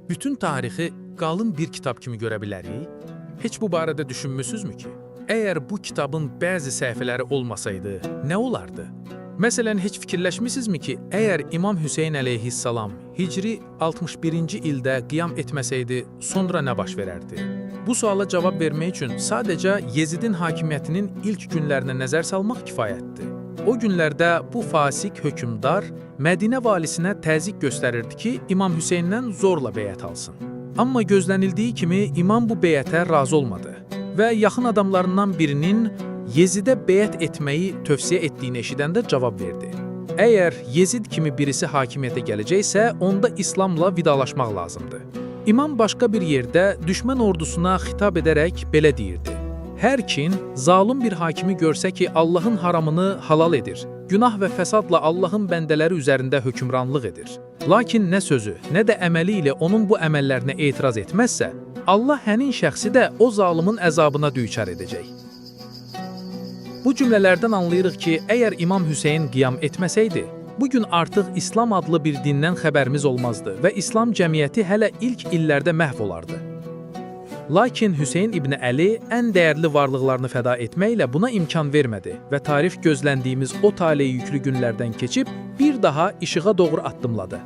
bütün tarixi qalın bir kitab kimi görə bilərik? Heç bu barədə düşünmüsünüzmü ki? Əgər bu kitabın bəzi səhifələri olmasaydı, nə olardı? Məsələn, heç fikirləşmisinizmi ki, əgər İmam Hüseyn əleyhissalam Hicri 61-ci ildə qiyam etməsəydi, sonra nə baş verərdi? Bu suala cavab vermək üçün sadəcə Yezidin hakimiyyətinin ilk günlərinə nəzər salmaq kifayətdir. O günlərdə bu fasik hökmdar Mədinə valisinə təzyiq göstərirdi ki, İmam Hüseyndən zorla beyət alsın. Amma gözlənildiyi kimi İmam bu beyətə razı olmadı və yaxın adamlarından birinin Yezidə beyət etməyi tövsiyə etdiyini eşidəndə cavab verdi. Əgər Yezid kimi birisi hakimiyyətə gələcəksə, onda İslamla vidalaşmaq lazımdır. İmam başqa bir yerdə düşmən ordusuna xitab edərək belə deyirdi: Hər kim zalım bir hakimi görsə ki, Allahın haramını halal edir, günah və fəsadla Allahın bəndələri üzərində hökmranlıq edir. Lakin nə sözü, nə də əməli ilə onun bu əməllərinə etiraz etməzsə, Allah həmin şəxsi də o zalımın əzabına düçar edəcək. Bu cümlələrdən anlayırıq ki, əgər İmam Hüseyn qiyam etməsəydi, bugün artıq İslam adlı bir dindən xəbərimiz olmazdı və İslam cəmiyyəti hələ ilk illərdə məhv olardı. Lakin Hüseyn İbn Əli ən dəyərli varlıqlarını fəda etməklə buna imkan vermədi və tarix gözləndiyimiz o taleyi yüklü günlərdən keçib bir daha işığa doğru addımladı.